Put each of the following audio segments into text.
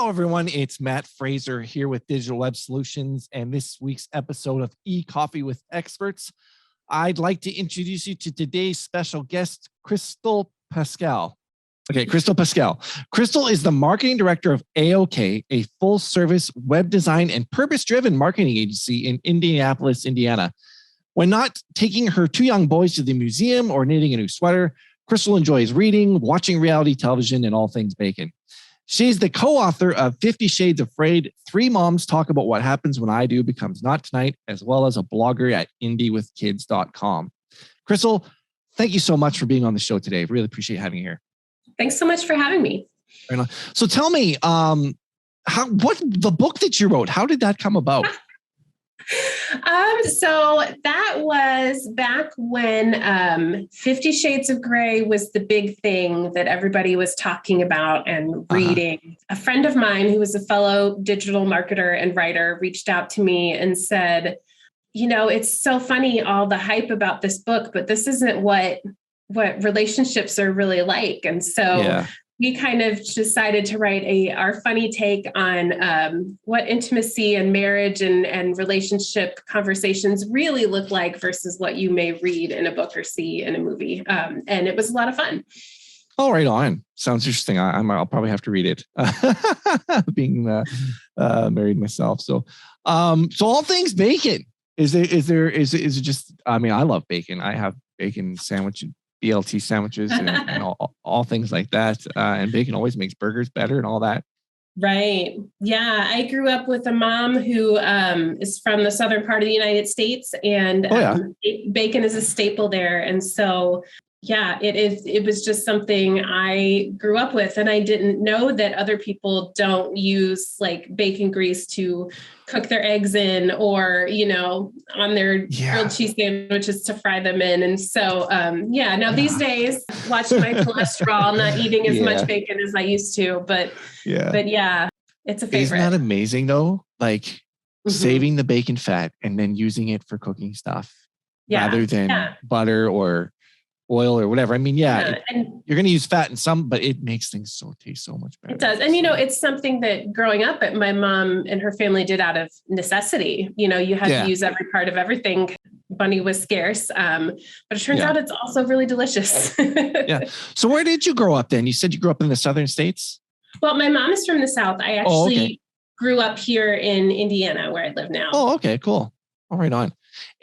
everyone. It's Matt Fraser here with Digital Web Solutions and this week's episode of Ecoffee with Experts. I'd like to introduce you to today's special guest, Crystal Paschal. Okay, Crystal Paschal. Crystal is the marketing director of AyoKay, a full-service web design and purpose-driven marketing agency in Indianapolis, Indiana. When not taking her two young boys to the museum or knitting a new sweater, Crystal enjoys reading, watching reality television, and all things bacon. She's the co-author of 50 Shades of Frayed, Three Moms Talk About What Happens When I Do Becomes Not Tonight, as well as a blogger at indiewithkids.com. Crystal, thank you so much for being on the show today. Really appreciate having you here. Thanks so much for having me. So tell me, what the book that you wrote, how did that come about? So that was back when 50 Shades of Grey was the big thing that everybody was talking about and reading. A friend of mine who was a fellow digital marketer and writer reached out to me and said, you know, it's so funny, all the hype about this book, but this isn't what relationships are really like. And so we kind of decided to write our funny take on what intimacy and marriage and relationship conversations really look like versus what you may read in a book or see in a movie. And it was a lot of fun. Oh, right on. Sounds interesting. I'll probably have to read it. Being married myself. So all things bacon. Is it just, I mean, I love bacon. I have bacon sandwich, BLT sandwiches and all things like that. And bacon always makes burgers better and all that. Right. Yeah. I grew up with a mom who is from the southern part of the United States, and bacon is a staple there. And so, it was just something I grew up with. And I didn't know that other people don't use like bacon grease to cook their eggs in, or, you know, on their grilled cheese sandwiches to fry them in. And so, now these days, watch my cholesterol, not eating as much bacon as I used to, but it's a favorite. Isn't that amazing though? Like saving the bacon fat and then using it for cooking stuff rather than butter or oil or whatever. I mean, and you're going to use fat in some, but it makes things taste so much better. It does. And, you know, it's something that growing up, my mom and her family did out of necessity. You know, you had to use every part of everything. Money was scarce. But it turns out it's also really delicious. So where did you grow up then? You said you grew up in the southern states? Well, my mom is from the South. I actually grew up here in Indiana where I live now. Oh, okay, cool. All right on.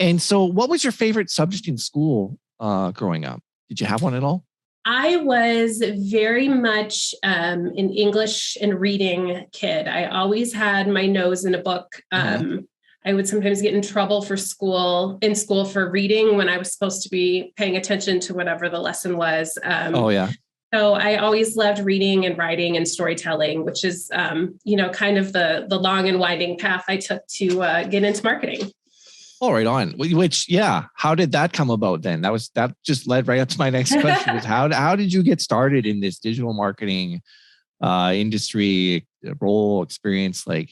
And so what was your favorite subject in school growing up? Did you have one at all? I was very much an English and reading kid. I always had my nose in a book. I would sometimes get in trouble in school for reading when I was supposed to be paying attention to whatever the lesson was. So I always loved reading and writing and storytelling, which is, kind of the long and winding path I took to get into marketing. Oh, right on. Which, how did that come about then? That just led right up to my next question. Was how did you get started in this digital marketing industry role experience? Like,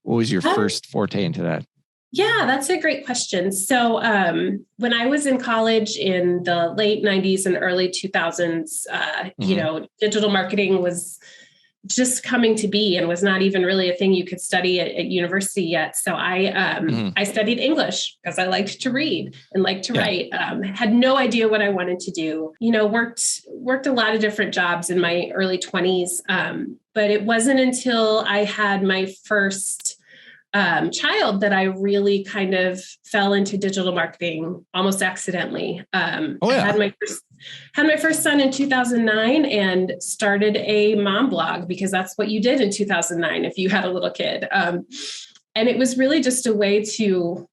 what was your first forte into that? Yeah, that's a great question. So when I was in college in the late 90s and early 2000s, digital marketing was just coming to be and was not even really a thing you could study at university yet. So I studied English because I liked to read and liked to write. Had no idea what I wanted to do. You know, worked a lot of different jobs in my early 20s. But it wasn't until I had my first child that I really kind of fell into digital marketing almost accidentally. I had my first son in 2009 and started a mom blog because that's what you did in 2009 if you had a little kid. And it was really just a way to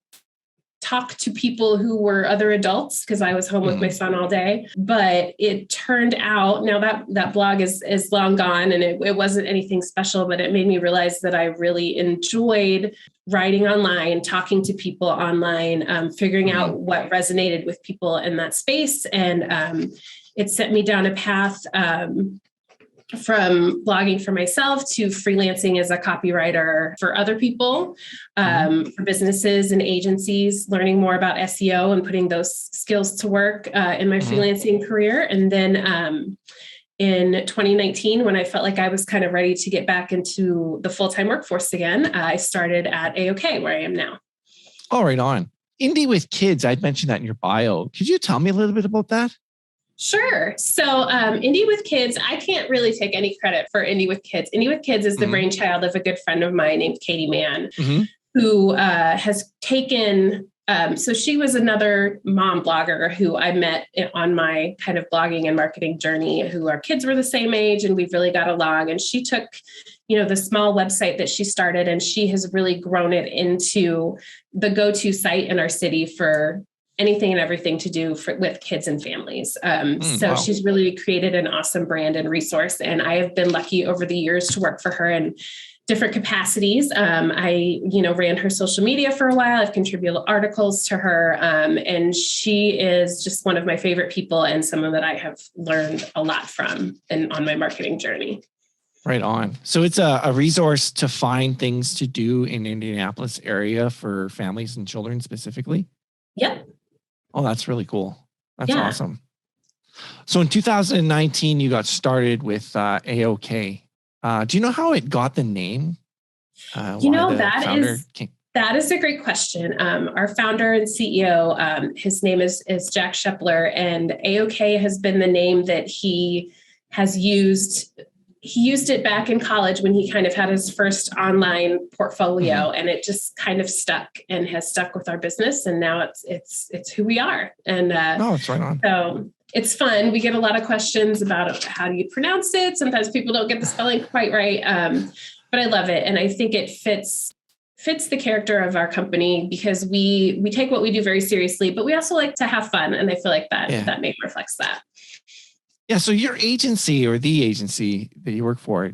talk to people who were other adults because I was home with my son all day. But it turned out, now that blog is long gone and it wasn't anything special, but it made me realize that I really enjoyed writing online, talking to people online, figuring out what resonated with people in that space. And it set me down a path from blogging for myself to freelancing as a copywriter for other people, for businesses and agencies, learning more about SEO and putting those skills to work in my freelancing career. And then in 2019, when I felt like I was kind of ready to get back into the full-time workforce again, I started at AyoKay, where I am now. Oh, right on. Indie with Kids, I'd mentioned that in your bio. Could you tell me a little bit about that? Sure. So Indie with Kids, I can't really take any credit for Indie with Kids. Indie with Kids is the brainchild of a good friend of mine named Katie Mann, who has taken, so she was another mom blogger who I met on my kind of blogging and marketing journey, who our kids were the same age and we've really got along. And she took, the small website that she started, and she has really grown it into the go-to site in our city for anything and everything to do with kids and families. So she's really created an awesome brand and resource. And I have been lucky over the years to work for her in different capacities. I, ran her social media for a while. I've contributed articles to her. And she is just one of my favorite people and someone that I have learned a lot from on my marketing journey. Right on. So it's a resource to find things to do in Indianapolis area for families and children specifically? Yep. Oh, that's really cool. That's awesome. So in 2019, you got started with AyoKay. Do you know how it got the name? That is a great question. Our founder and CEO, his name is Jack Shepler, and AyoKay has been the name that he has used. He used it back in college when he kind of had his first online portfolio, and it just kind of stuck and has stuck with our business. And now it's who we are. And it's right on. So it's fun. We get a lot of questions about how do you pronounce it. Sometimes people don't get the spelling quite right. But I love it. And I think it fits the character of our company because we take what we do very seriously, but we also like to have fun. And I feel like that name reflects that. Yeah. So your agency or the agency that you work for,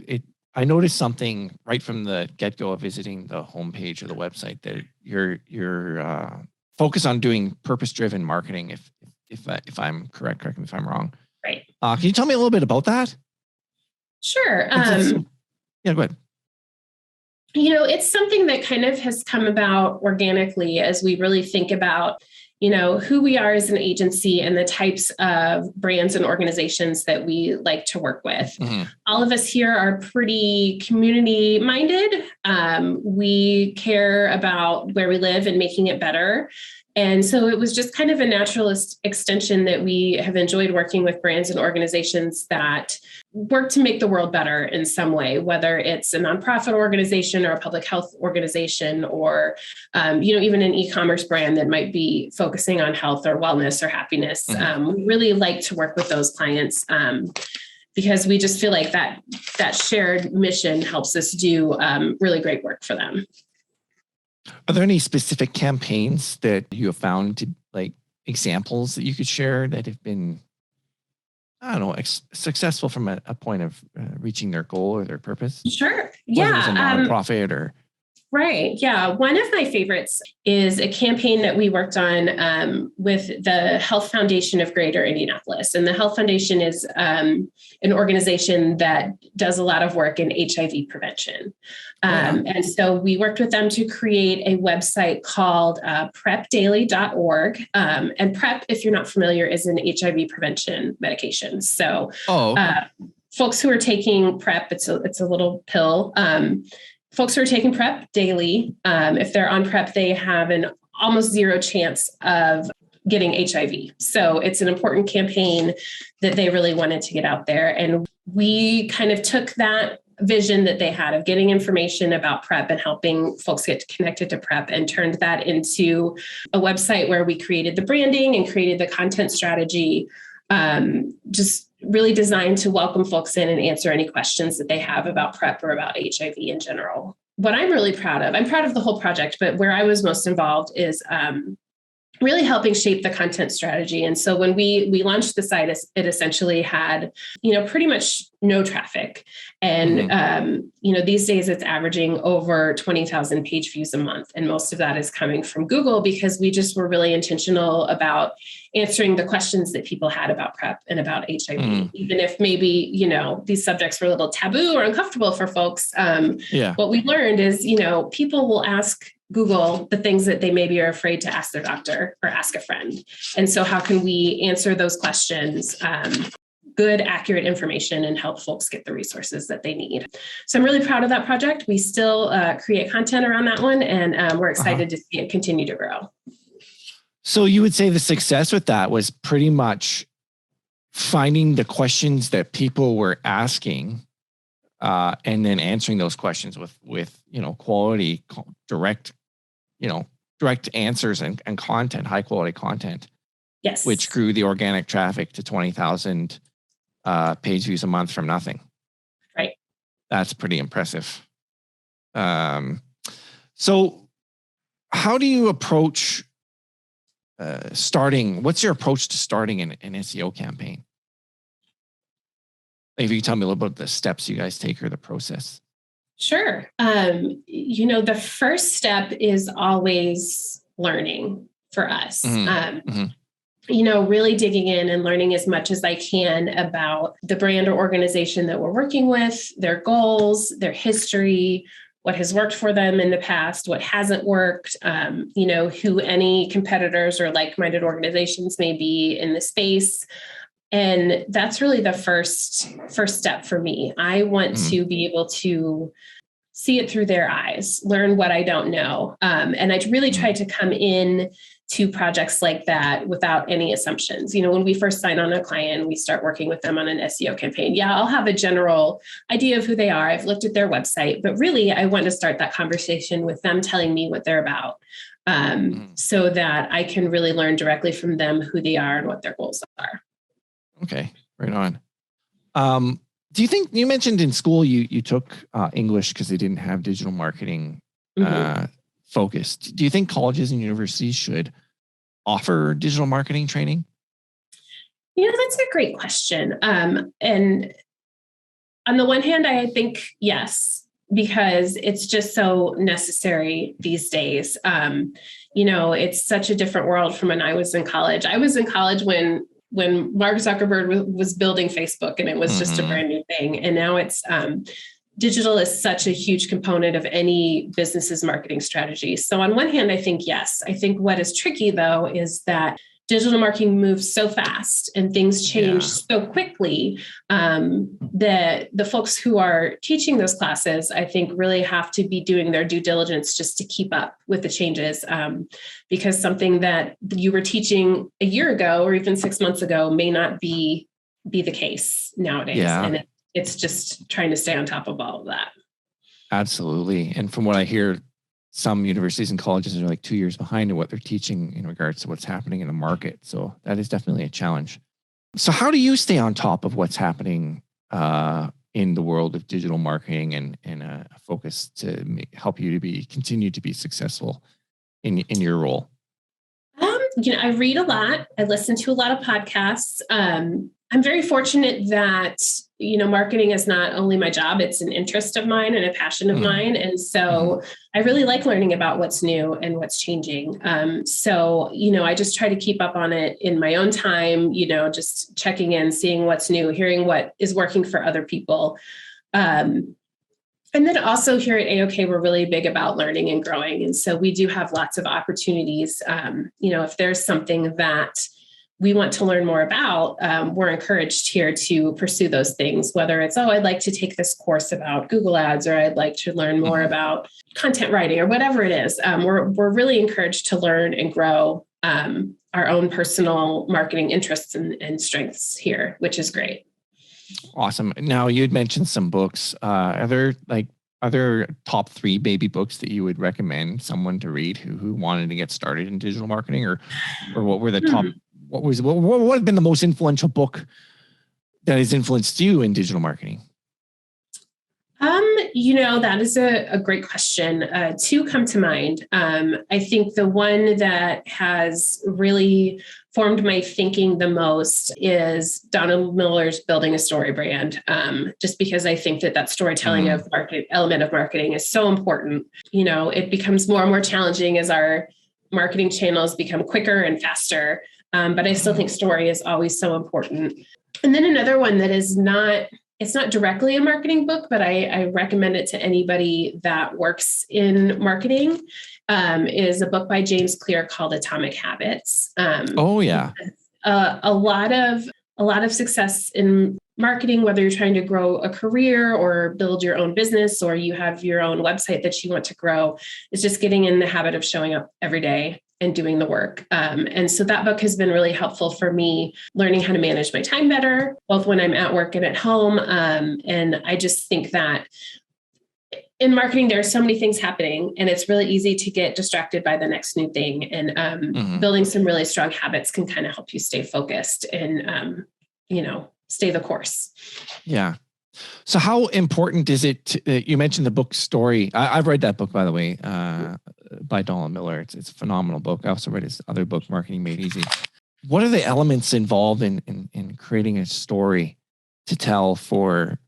I noticed something right from the get-go of visiting the homepage of the website that you're focused on doing purpose-driven marketing. If I'm correct me if I'm wrong. Right. Can you tell me a little bit about that? Sure. Go ahead. It's something that kind of has come about organically as we really think about who we are as an agency and the types of brands and organizations that we like to work with. All of us here are pretty community minded. We care about where we live and making it better. And so it was just kind of a naturalist extension that we have enjoyed working with brands and organizations that work to make the world better in some way, whether it's a nonprofit organization or a public health organization or, even an e-commerce brand that might be focusing on health or wellness or happiness. We really like to work with those clients because we just feel like that shared mission helps us do really great work for them. Are there any specific campaigns that you have found to examples that you could share that have been, successful from a point of reaching their goal or their purpose? Sure. Whether it was a nonprofit or. Right. Yeah. One of my favorites is a campaign that we worked on with the Health Foundation of Greater Indianapolis. And the Health Foundation is an organization that does a lot of work in HIV prevention. And so we worked with them to create a website called prepdaily.org. And PrEP, if you're not familiar, is an HIV prevention medication. So folks who are taking PrEP, it's a little pill. Folks who are taking PrEP daily, if they're on PrEP, they have an almost zero chance of getting HIV. So it's an important campaign that they really wanted to get out there. And we kind of took that vision that they had of getting information about PrEP and helping folks get connected to PrEP and turned that into a website where we created the branding and created the content strategy, just really designed to welcome folks in and answer any questions that they have about PrEP or about HIV in general. What I'm really proud of, I'm proud of the whole project, but where I was most involved is really helping shape the content strategy. And so when we launched the site, it essentially had, pretty much no traffic. And, these days it's averaging over 20,000 page views a month. And most of that is coming from Google because we just were really intentional about answering the questions that people had about PrEP and about HIV, even if maybe, these subjects were a little taboo or uncomfortable for folks. What we learned is, people will ask Google the things that they maybe are afraid to ask their doctor or ask a friend. And so how can we answer those questions good, accurate information and help folks get the resources that they need. So I'm really proud of that project. We still create content around that one, and we're excited to see it continue to grow. So you would say the success with that was pretty much finding the questions that people were asking, and then answering those questions with quality, direct answers and content, high quality content. Yes. Which grew the organic traffic to 20,000 page views a month from nothing. Right. That's pretty impressive. So how do you approach starting? What's your approach to starting an SEO campaign? If you can tell me a little bit about the steps you guys take or the process. Sure. The first step is always learning for us. Really digging in and learning as much as I can about the brand or organization that we're working with, their goals, their history, what has worked for them in the past, what hasn't worked, who any competitors or like-minded organizations may be in the space. And that's really the first step for me. I want to be able to see it through their eyes, learn what I don't know. And I really try to come in to projects like that without any assumptions. When we first sign on a client, we start working with them on an SEO campaign. Yeah, I'll have a general idea of who they are. I've looked at their website, but really I want to start that conversation with them telling me what they're about, so that I can really learn directly from them who they are and what their goals are. Okay, right on. Do you think, you mentioned in school you took English because they didn't have digital marketing focused. Do you think colleges and universities should offer digital marketing training? That's a great question. And on the one hand, I think yes, because it's just so necessary these days. It's such a different world from when I was in college. I was in college when Mark Zuckerberg was building Facebook, and it was just a brand new thing. And now it's digital is such a huge component of any business's marketing strategy. So on one hand, I think yes. I think what is tricky though is that digital marketing moves so fast and things change so quickly, that the folks who are teaching those classes, I think, really have to be doing their due diligence just to keep up with the changes, because something that you were teaching a year ago or even 6 months ago may not be the case nowadays. Yeah. And it's just trying to stay on top of all of that. Absolutely. And from what I hear, some universities and colleges are like 2 years behind in what they're teaching in regards to what's happening in the market. So that is definitely a challenge. So how do you stay on top of what's happening in the world of digital marketing and a focus to help you to continue to be successful in your role? I read a lot. I listen to a lot of podcasts. I'm very fortunate that, marketing is not only my job, it's an interest of mine and a passion of mine. And so I really like learning about what's new and what's changing. I just try to keep up on it in my own time, just checking in, seeing what's new, hearing what is working for other people. And then also here at AyoKay, we're really big about learning and growing. And so we do have lots of opportunities. If there's something that we want to learn more about, we're encouraged here to pursue those things, whether it's, I'd like to take this course about Google Ads, or I'd like to learn more about content writing, or whatever it is. We're really encouraged to learn and grow our own personal marketing interests and strengths here, which is great. Awesome. Now, you'd mentioned some books. Are there top 3 baby books that you would recommend someone to read who wanted to get started in digital marketing, or what were the top? What has been the most influential book that has influenced you in digital marketing? That is a great question. 2 come to mind. I think the one that has really formed my thinking the most is Donald Miller's Building a Story Brand, just because I think that storytelling of marketing element of marketing is so important. It becomes more and more challenging as our marketing channels become quicker and faster. But I still think story is always so important. And then another one that it's not directly a marketing book, but I recommend it to anybody that works in marketing, is a book by James Clear called Atomic Habits. A lot a lot of success in marketing, whether you're trying to grow a career or build your own business, or you have your own website that you want to grow, is just getting in the habit of showing up every day and doing the work. And so that book has been really helpful for me, learning how to manage my time better, both when I'm at work and at home. And I just think that in marketing, there are so many things happening, and it's really easy to get distracted by the next new thing. And building some really strong habits can kind of help you stay focused and, stay the course. Yeah. So how important is it you mentioned the book Story. I've read that book, by the way, by Donald Miller. It's a phenomenal book. I also read his other book, Marketing Made Easy. What are the elements involved in creating a story to tell for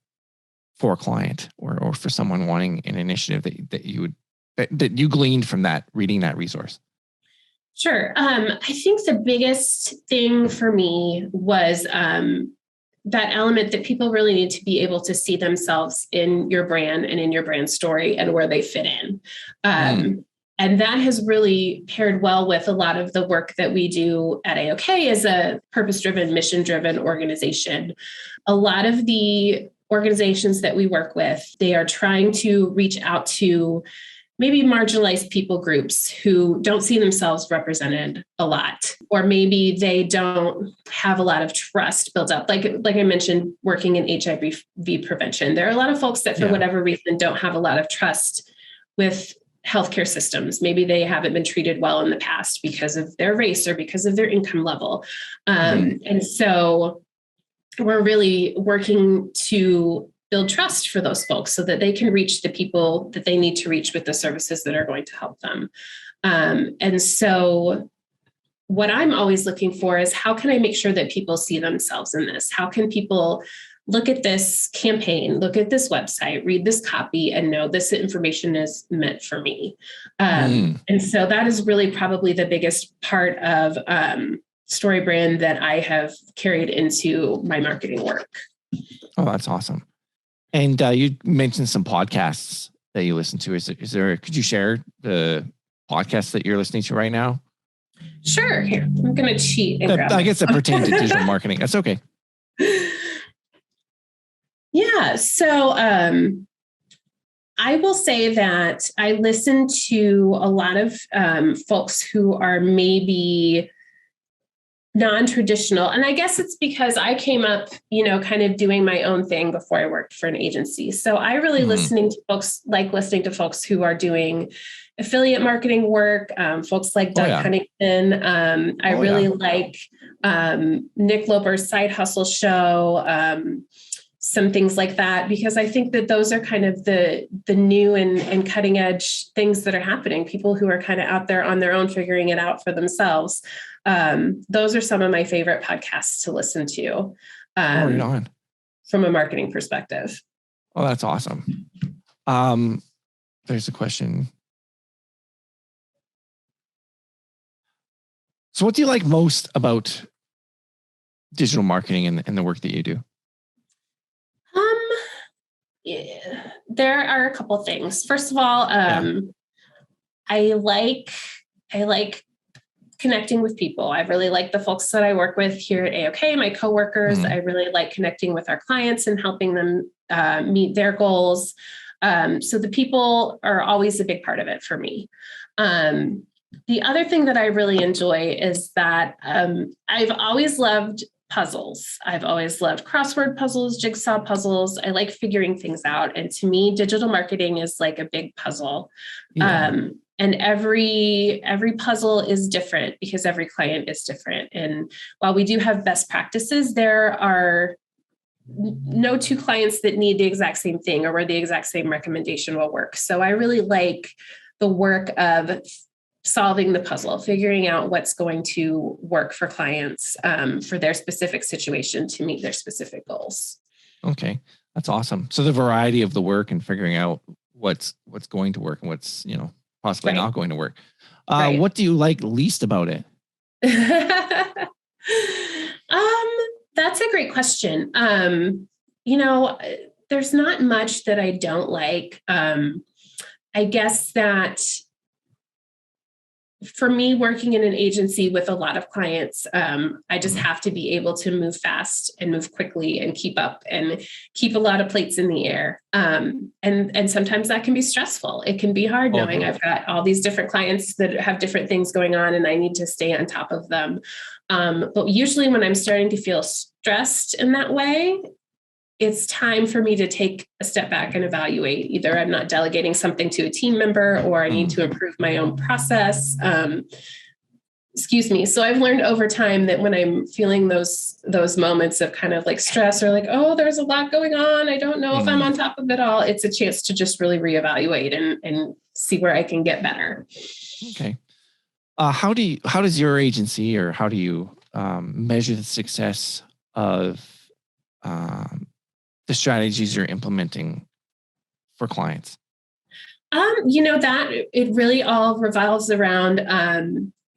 a client or for someone wanting an initiative that you gleaned from that, reading that resource? Sure. I think the biggest thing for me was that element that people really need to be able to see themselves in your brand and in your brand story and where they fit in. And that has really paired well with a lot of the work that we do at AyoKay as a purpose-driven, mission-driven organization. A lot of the organizations that we work with, they are trying to reach out to maybe marginalized people groups who don't see themselves represented a lot, or maybe they don't have a lot of trust built up. Like I mentioned, working in HIV prevention, there are a lot of folks that for whatever reason don't have a lot of trust with healthcare systems. Maybe they haven't been treated well in the past because of their race or because of their income level. And so we're really working to build trust for those folks so that they can reach the people that they need to reach with the services that are going to help them. And so what I'm always looking for is, how can I make sure that people see themselves in this? How can people look at this campaign, look at this website, read this copy, and know this information is meant for me? And so that is really probably the biggest part of Story Brand that I have carried into my marketing work. Oh, that's awesome. And you mentioned some podcasts that you listen to. Could you share the podcast that you're listening to right now? Sure. Here, I'm going to cheat. I guess that pertains to digital marketing. That's okay. Yeah. So I will say that I listen to a lot of folks who are maybe non-traditional. And I guess it's because I came up, kind of doing my own thing before I worked for an agency. So I really listening to folks who are doing affiliate marketing work, folks like Doug Cunnington. I really like Nick Loper's Side Hustle Show, some things like that, because I think that those are kind of the new and cutting edge things that are happening. People who are kind of out there on their own, figuring it out for themselves. Those are some of my favorite podcasts to listen to from a marketing perspective. Oh, that's awesome. There's a question. So what do you like most about digital marketing and the work that you do? There are a couple things. First of all, I like connecting with people. I really like the folks that I work with here at AyoKay, my coworkers. I really like connecting with our clients and helping them meet their goals. So the people are always a big part of it for me. The other thing that I really enjoy is that I've always loved puzzles. I've always loved crossword puzzles, jigsaw puzzles. I like figuring things out. And to me, digital marketing is like a big puzzle. And every puzzle is different because every client is different. And while we do have best practices, there are no two clients that need the exact same thing or where the exact same recommendation will work. So I really like the work of solving the puzzle, figuring out what's going to work for clients for their specific situation to meet their specific goals. Okay, that's awesome. So the variety of the work and figuring out what's going to work and what's possibly not going to work. What do you like least about it? That's a great question. There's not much that I don't like. I guess that for me, working in an agency with a lot of clients, I just have to be able to move fast and move quickly and keep up and keep a lot of plates in the air. And sometimes that can be stressful. It can be hard knowing I've got all these different clients that have different things going on and I need to stay on top of them. But usually when I'm starting to feel stressed in that way, it's time for me to take a step back and evaluate. Either I'm not delegating something to a team member or I need to improve my own process. So I've learned over time that when I'm feeling those moments of kind of like stress or like, oh, there's a lot going on, I don't know if I'm on top of it all, it's a chance to just really reevaluate and see where I can get better. Okay. How does your agency, or how do you measure the success of the strategies you're implementing for clients? That it really all revolves around,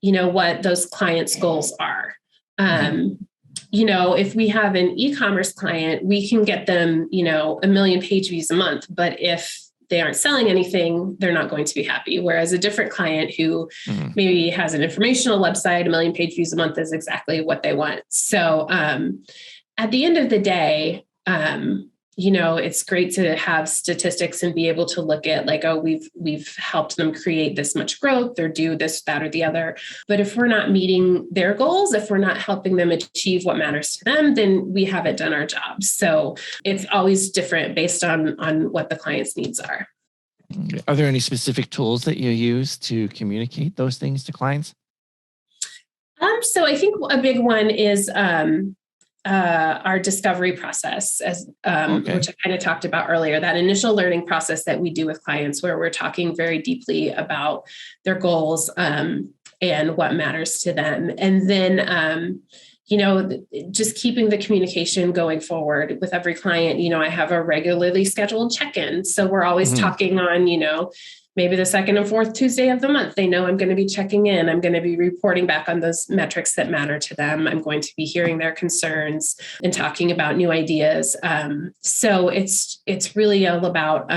what those clients' goals are. If we have an e-commerce client, we can get them, 1 million page views a month. But if they aren't selling anything, they're not going to be happy. Whereas a different client who maybe has an informational website, 1 million page views a month is exactly what they want. So at the end of the day, it's great to have statistics and be able to look at like, oh, we've helped them create this much growth or do this, that, or the other. But if we're not meeting their goals, if we're not helping them achieve what matters to them, then we haven't done our job. So it's always different based on what the client's needs are. Are there any specific tools that you use to communicate those things to clients? So I think a big one is our discovery process, which I kind of talked about earlier, that initial learning process that we do with clients where we're talking very deeply about their goals and what matters to them. And then, just keeping the communication going forward with every client. I have a regularly scheduled check-in. So we're always talking on, maybe the second and fourth Tuesday of the month. They know I'm going to be checking in. I'm going to be reporting back on those metrics that matter to them. I'm going to be hearing their concerns and talking about new ideas. So it's really all about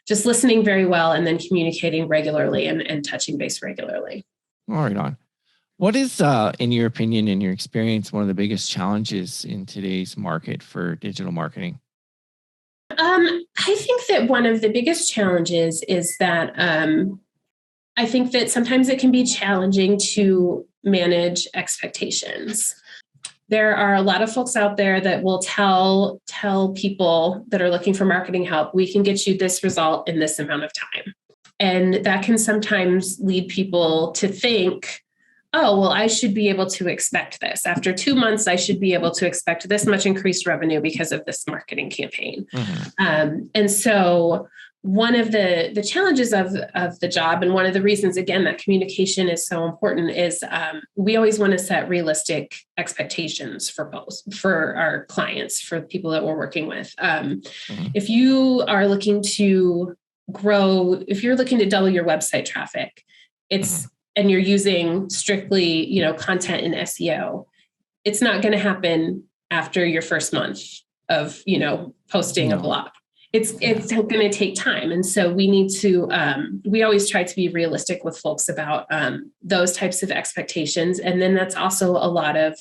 just listening very well and then communicating regularly and touching base regularly. All right, on. What is, in your opinion, in your experience, one of the biggest challenges in today's market for digital marketing? I think that one of the biggest challenges is that I think that sometimes it can be challenging to manage expectations. There are a lot of folks out there that will tell people that are looking for marketing help, we can get you this result in this amount of time. And that can sometimes lead people to think, oh, well, I should be able to expect this. After 2 months, I should be able to expect this much increased revenue because of this marketing campaign. And so one of the challenges of the job, and one of the reasons, again, that communication is so important is we always want to set realistic expectations for our clients, for the people that we're working with. If you are looking to grow, if you're looking to double your website traffic, and you're using strictly, content and SEO, it's not going to happen after your first month of, posting a blog. It's going to take time. And so we need to, we always try to be realistic with folks about those types of expectations. And then that's also a lot of,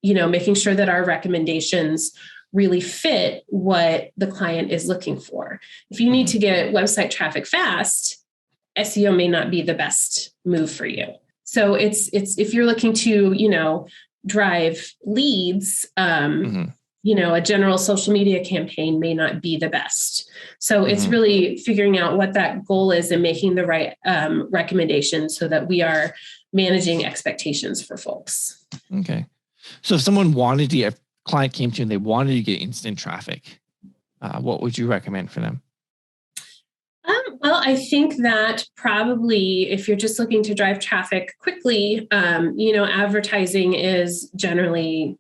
making sure that our recommendations really fit what the client is looking for. If you need to get website traffic fast, SEO may not be the best move for you. So it's if you're looking to, drive leads, a general social media campaign may not be the best. So it's really figuring out what that goal is and making the right recommendations so that we are managing expectations for folks. Okay. So if if a client came to you and they wanted to get instant traffic, what would you recommend for them? Well, I think that probably if you're just looking to drive traffic quickly, advertising is generally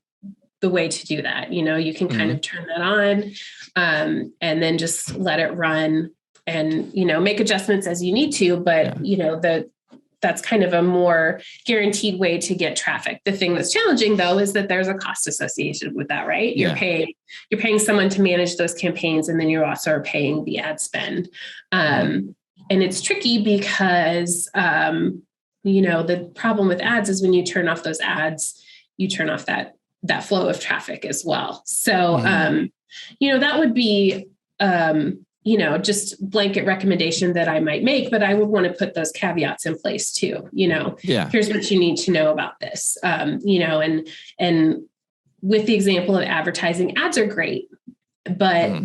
the way to do that. You can kind of turn that on and then just let it run and, make adjustments as you need to. But, that's kind of a more guaranteed way to get traffic. The thing that's challenging, though, is that there's a cost associated with that, right? You're paying someone to manage those campaigns, and then you also are paying the ad spend. And it's tricky because, the problem with ads is when you turn off those ads, you turn off that flow of traffic as well. So, that would be, just blanket recommendation that I might make, but I would want to put those caveats in place too. Here's what you need to know about this, and with the example of advertising, ads are great, but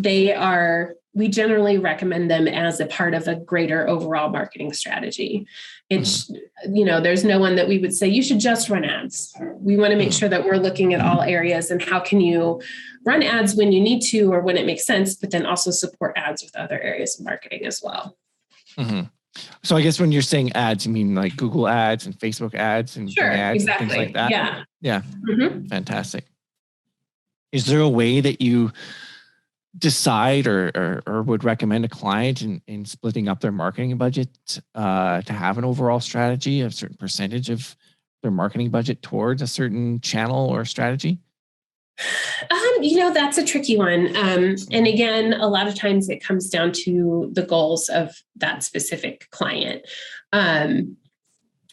we generally recommend them as a part of a greater overall marketing strategy. It's, there's no one that we would say you should just run ads. We want to make sure that we're looking at all areas and how can you run ads when you need to or when it makes sense, but then also support ads with other areas of marketing as well. So I guess when you're saying ads, you mean like Google ads and Facebook ads and ads and things like that? Yeah. Fantastic. Is there a way that you decide or would recommend a client in splitting up their marketing budget to have an overall strategy, a certain percentage of their marketing budget towards a certain channel or strategy? That's a tricky one. And again, a lot of times it comes down to the goals of that specific client.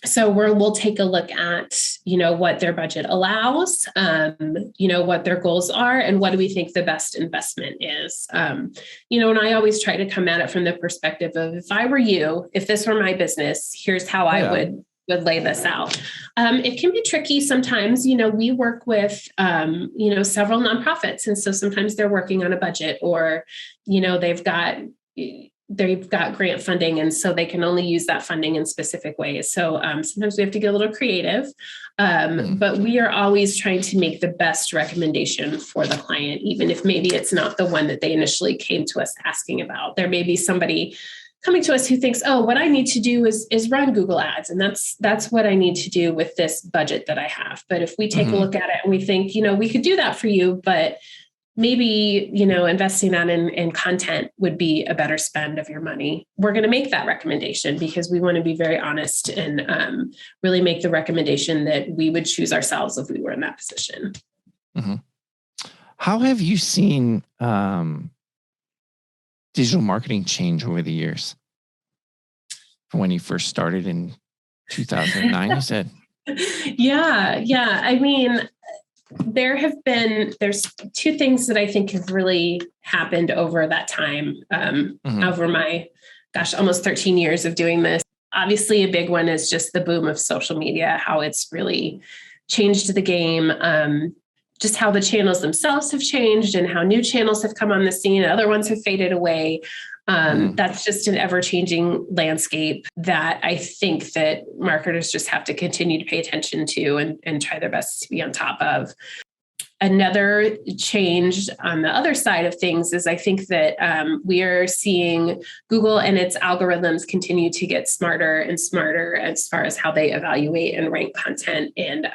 So we'll take a look at, what their budget allows, what their goals are, and what do we think the best investment is. And I always try to come at it from the perspective of, if I were you, if this were my business, here's how I would lay this out. It can be tricky sometimes. We work with, several nonprofits. And so sometimes they're working on a budget or, they've got grant funding. And so they can only use that funding in specific ways. So sometimes we have to get a little creative, but we are always trying to make the best recommendation for the client, even if maybe it's not the one that they initially came to us asking about. There may be somebody coming to us who thinks, oh, what I need to do is run Google ads. And that's what I need to do with this budget that I have. But if we take a look at it and we think, we could do that for you, but maybe, investing that in content would be a better spend of your money. We're going to make that recommendation because we want to be very honest and really make the recommendation that we would choose ourselves if we were in that position. How have you seen digital marketing change over the years? From when you first started in 2009, you said? Yeah. I mean, there's two things that I think have really happened over that time, over my, almost 13 years of doing this. Obviously, a big one is just the boom of social media, how it's really changed the game, just how the channels themselves have changed and how new channels have come on the scene. Other ones have faded away. That's just an ever-changing landscape that I think that marketers just have to continue to pay attention to and try their best to be on top of. Another change on the other side of things is I think that we are seeing Google and its algorithms continue to get smarter and smarter as far as how they evaluate and rank content. And,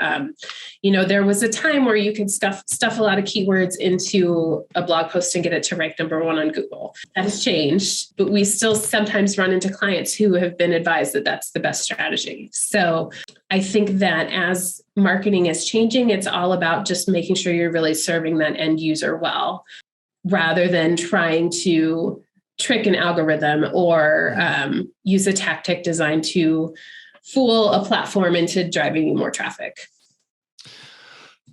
there was a time where you could stuff a lot of keywords into a blog post and get it to rank number one on Google. That has changed, but we still sometimes run into clients who have been advised that that's the best strategy. So I think that as marketing is changing, it's all about just making sure you're really serving that end user well, rather than trying to trick an algorithm or use a tactic designed to fool a platform into driving you more traffic.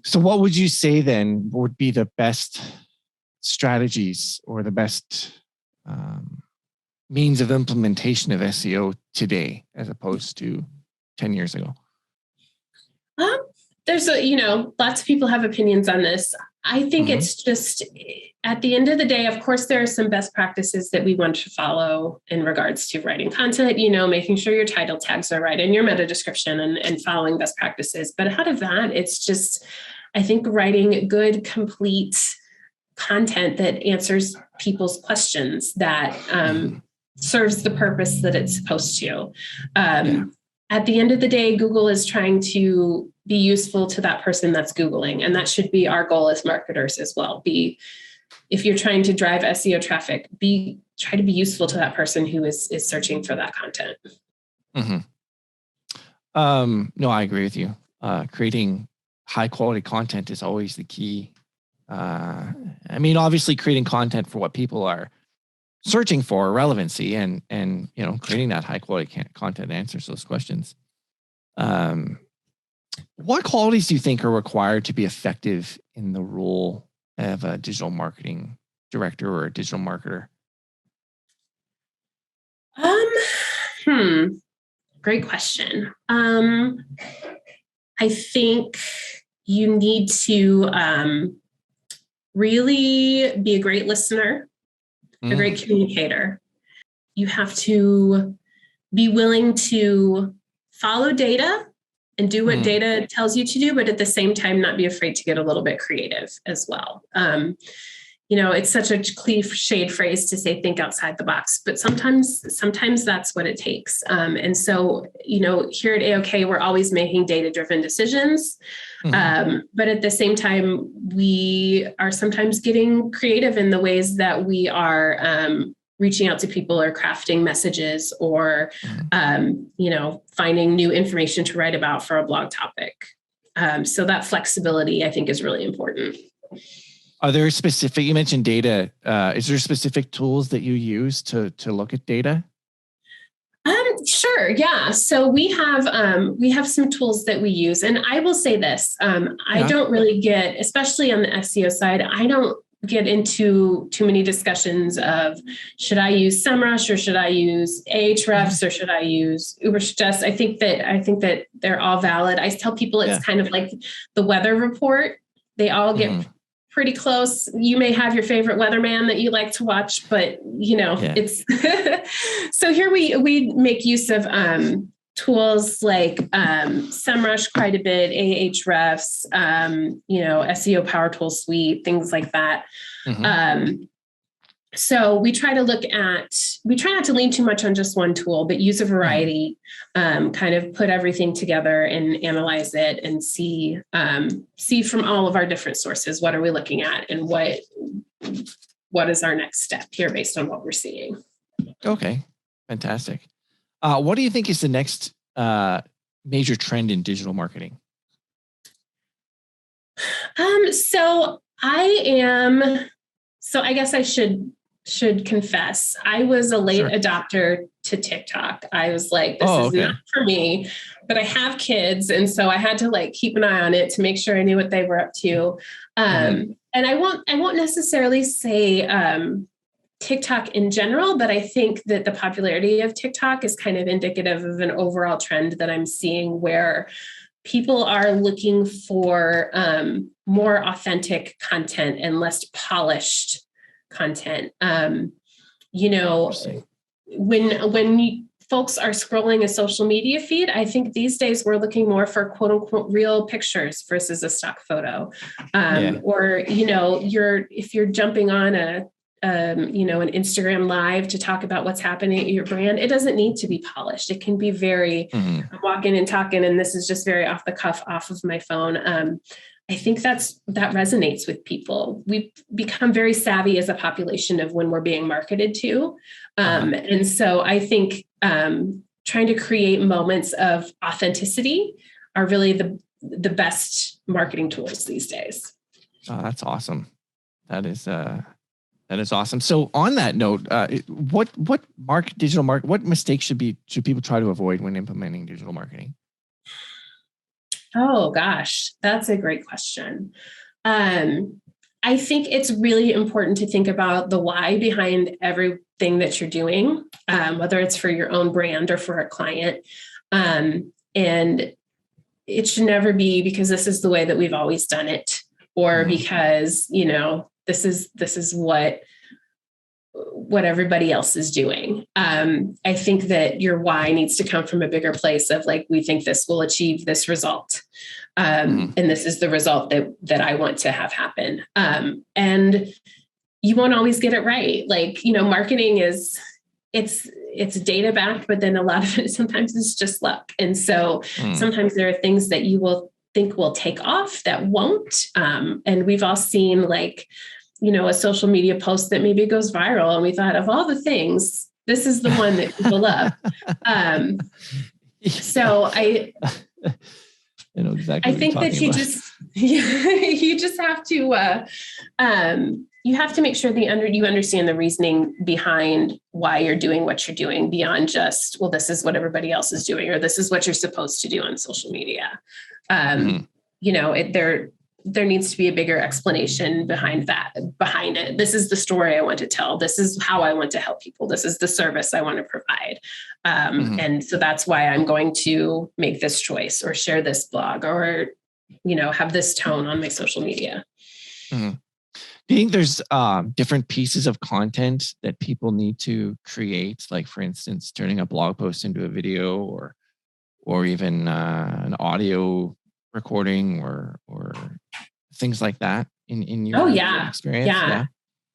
So what would you say then would be the best strategies or the best means of implementation of SEO today as opposed to 10 years ago? There's lots of people have opinions on this. I think it's just at the end of the day, of course, there are some best practices that we want to follow in regards to writing content, making sure your title tags are right and your meta description and following best practices. But out of that, it's just, I think, writing good, complete content that answers people's questions, that serves the purpose that it's supposed to. At the end of the day, Google is trying to be useful to that person that's Googling. And that should be our goal as marketers as well. If you're trying to drive SEO traffic, try to be useful to that person who is searching for that content. No, I agree with you. Creating high quality content is always the key. Obviously creating content for what people are searching for, relevancy, and creating that high quality content answers those questions. What qualities do you think are required to be effective in the role of a digital marketing director or a digital marketer? Great question. I think you need to really be a great listener, a great communicator. You have to be willing to follow data and do what data tells you to do, but at the same time, not be afraid to get a little bit creative as well. It's such a cliched phrase to say, think outside the box, but sometimes that's what it takes. And so, here at AyoKay, we're always making data-driven decisions. But at the same time, we are sometimes getting creative in the ways that we are reaching out to people or crafting messages or, finding new information to write about for a blog topic. So that flexibility, I think, is really important. Are there you mentioned data. Is there specific tools that you use to look at data? Sure. Yeah. So we have some tools that we use, and I will say this, I don't really get, especially on the SEO side, I don't get into too many discussions of should I use SEMrush or should I use Ahrefs or should I use Ubersuggest? I think that they're all valid. I tell people it's kind of like the weather report. They all get pretty close. You may have your favorite weatherman that you like to watch, but it's so here we make use of tools like SEMrush quite a bit, Ahrefs, SEO Power Tool Suite, things like that. So we try not to lean too much on just one tool, but use a variety, kind of put everything together and analyze it and see from all of our different sources, what are we looking at and what is our next step here based on what we're seeing. Okay, fantastic. What do you think is the next major trend in digital marketing? So I guess I should confess, I was a late adopter to TikTok. I was like, this is not for me, but I have kids. And so I had to keep an eye on it to make sure I knew what they were up to. And I won't necessarily say TikTok in general, but I think that the popularity of TikTok is kind of indicative of an overall trend that I'm seeing where people are looking for more authentic content and less polished content. When folks are scrolling a social media feed, I think these days we're looking more for quote unquote real pictures versus a stock photo. Or, if you're jumping on an Instagram live to talk about what's happening at your brand, it doesn't need to be polished. It can be very I'm walking and talking, and this is just very off the cuff, off of my phone. I think that resonates with people. We've become very savvy as a population of when we're being marketed to. And so I think trying to create moments of authenticity are really the best marketing tools these days. Oh, that's awesome. That is awesome. So on that note, what mistakes should people try to avoid when implementing digital marketing? Oh gosh, that's a great question. I think it's really important to think about the why behind everything that you're doing, whether it's for your own brand or for a client. And it should never be because this is the way that we've always done it, or because, this is what everybody else is doing. I think that your why needs to come from a bigger place of we think this will achieve this result. And this is the result that I want to have happen. And you won't always get it right. Marketing it's data backed, but then a lot of it sometimes is just luck. And so sometimes there are things that you will think will take off that won't. And we've all seen a social media post that maybe goes viral. And we thought of all the things, this is the one that people love. So I know exactly. I think that you just have to you have to make sure you understand the reasoning behind why you're doing what you're doing beyond just, well, this is what everybody else is doing, or this is what you're supposed to do on social media. There needs to be a bigger explanation behind it. This is the story I want to tell. This is how I want to help people. This is the service I want to provide. And so that's why I'm going to make this choice or share this blog or, have this tone on my social media. Mm-hmm. Do you think there's different pieces of content that people need to create? Like, for instance, turning a blog post into a video or even an audio recording or things like that in your experience? Yeah.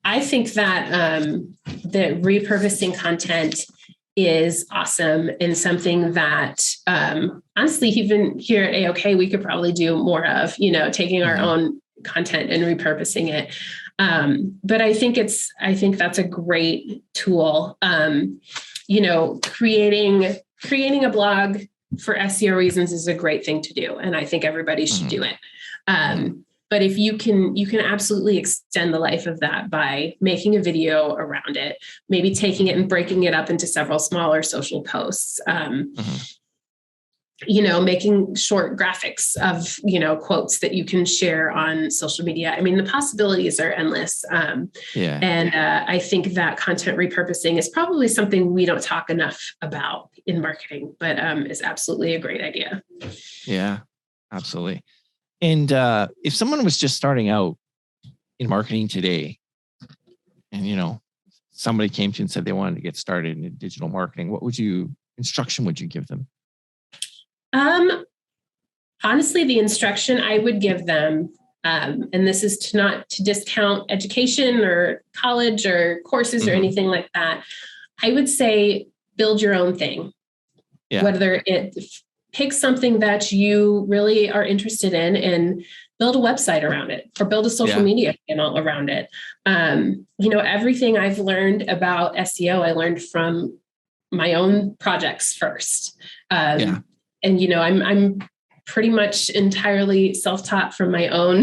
I think that the repurposing content is awesome and something that honestly, even here at AyoKay, we could probably do more of, taking our own content and repurposing it. But I think that's a great tool. Creating a blog for SEO reasons is a great thing to do. And I think everybody should do it. But if you can absolutely extend the life of that by making a video around it, maybe taking it and breaking it up into several smaller social posts, making short graphics of, quotes that you can share on social media. I mean, the possibilities are endless. And I think that content repurposing is probably something we don't talk enough about in marketing, but is absolutely a great idea. Yeah, absolutely. And if someone was just starting out in marketing today and, somebody came to you and said they wanted to get started in digital marketing, what instruction would you give them? Honestly, the instruction I would give them, and this is not to discount education or college or courses or anything like that. I would say build your own thing. Yeah. Whether pick something that you really are interested in and build a website around it or build a social media channel around it. Everything I've learned about SEO, I learned from my own projects first. And, I'm pretty much entirely self-taught from my own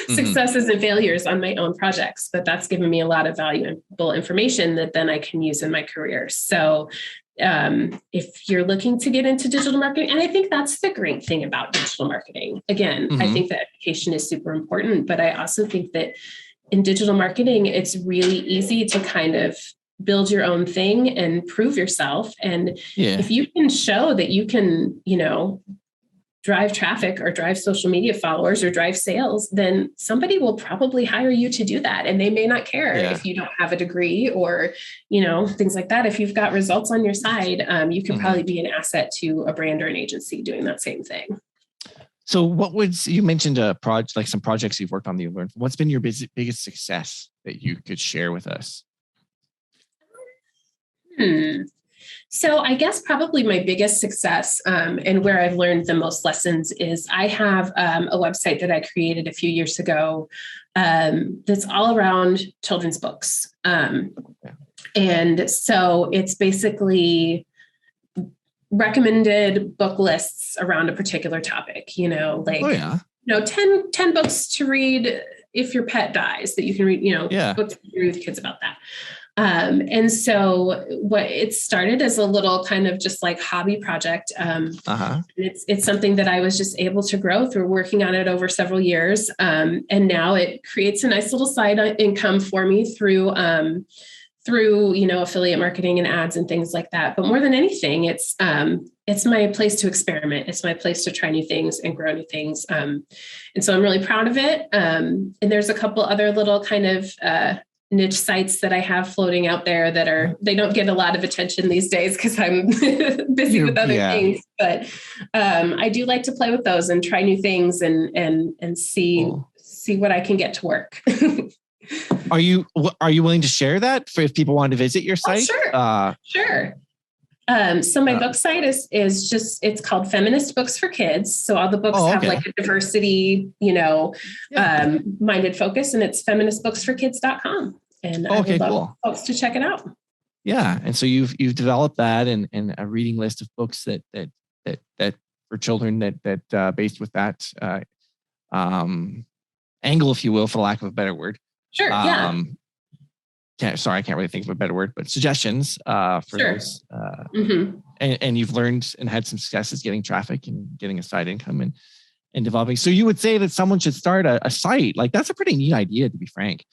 successes and failures on my own projects, but that's given me a lot of valuable information that then I can use in my career. So if you're looking to get into digital marketing, and I think that's the great thing about digital marketing. Again, I think that education is super important, but I also think that in digital marketing, it's really easy to kind of build your own thing and prove yourself. And if you can show that you can, drive traffic or drive social media followers or drive sales, then somebody will probably hire you to do that. And they may not care if you don't have a degree or, things like that. If you've got results on your side, you could probably be an asset to a brand or an agency doing that same thing. So you mentioned a project, like some projects you've worked on that you learned. What's been your biggest success that you could share with us? So I guess probably my biggest success and where I've learned the most lessons is I have a website that I created a few years ago that's all around children's books. And so it's basically recommended book lists around a particular topic, 10 books to read if your pet dies that you can read, books to read with kids about that. And so what it started as a little kind of just like hobby project. It's something that I was just able to grow through working on it over several years. And now it creates a nice little side income for me through affiliate marketing and ads and things like that. But more than anything, it's my place to experiment. It's my place to try new things and grow new things. And so I'm really proud of it. And there's a couple other little kind of, niche sites that I have floating out there that they don't get a lot of attention these days because I'm busy with other things, but I do like to play with those and try new things and see what I can get to work. Are you willing to share that for if people want to visit your site? Oh, sure. So my book site is just, it's called Feminist Books for Kids. So all the books have like a diversity, minded focus, and it's feministbooksforkids.com. And I would love folks to check it out. Yeah. And so you've developed that and a reading list of books that for children that based with that angle, if you will, for lack of a better word. Sure. Yeah. I can't really think of a better word, but suggestions for those. And you've learned and had some successes getting traffic and getting a side income and developing. So you would say that someone should start a site. Like, that's a pretty neat idea, to be frank.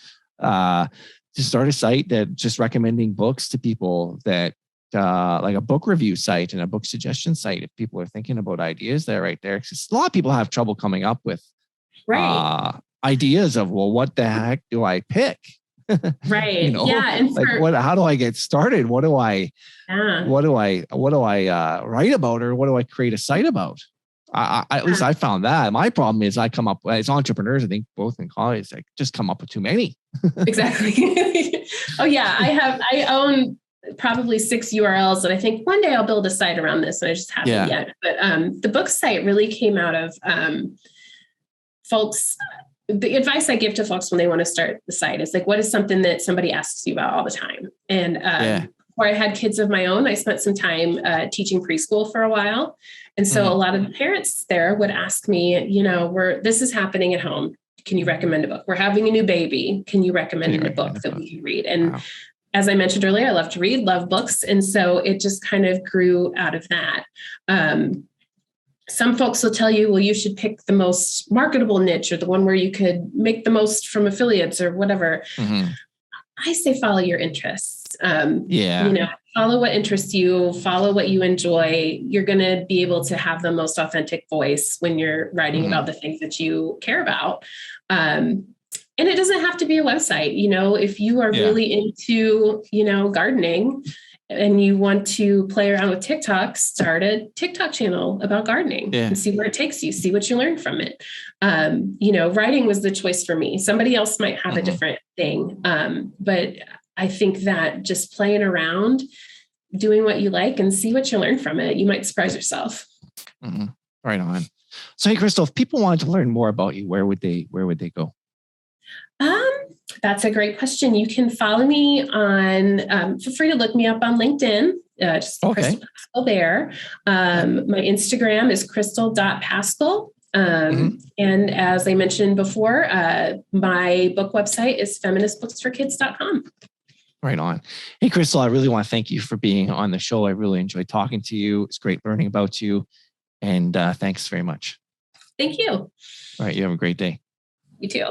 To start a site that just recommending books to people, that like a book review site and a book suggestion site, if people are thinking about ideas there, right there. Because a lot of people have trouble coming up with ideas of, well, what the heck do I pick? Right. You know, yeah. And like how do I get started? What do I write about, or what do I create a site about? At least I found that my problem is I come up as entrepreneurs, I think both in college, I just come up with too many. Exactly. Oh yeah. I own probably 6 URLs that I think one day I'll build a site around this, and I just haven't yet. But the book site really came out of folks. The advice I give to folks when they want to start the site is like, what is something that somebody asks you about all the time? And before I had kids of my own, I spent some time teaching preschool for a while. And so a lot of the parents there would ask me, you know, this is happening at home. Can you recommend a book? We're having a new baby. Can you recommend a book that we can read? And as I mentioned earlier, I love to read, love books. And so it just kind of grew out of that. Some folks will tell you, well, you should pick the most marketable niche, or the one where you could make the most from affiliates or whatever. I say, follow your interests. You know, follow what interests you, follow what you enjoy. You're going to be able to have the most authentic voice when you're writing about the things that you care about. And it doesn't have to be a website. You know, if you are really into, you know, gardening, and you want to play around with TikTok, start a TikTok channel about gardening and see where it takes you, see what you learn from it. You know, writing was the choice for me. Somebody else might have a different thing. But I think that just playing around, doing what you like, and see what you learn from it, you might surprise yourself. Right on. So, hey, Crystal, if people wanted to learn more about you, where would they go? That's a great question. You can follow me on, feel free to look me up on LinkedIn, just Crystal Paschal there. My Instagram is crystal.paschal. And as I mentioned before, my book website is feministbooksforkids.com. Right on. Hey, Crystal, I really want to thank you for being on the show. I really enjoyed talking to you. It's great learning about you. And thanks very much. Thank you. All right. You have a great day. You too.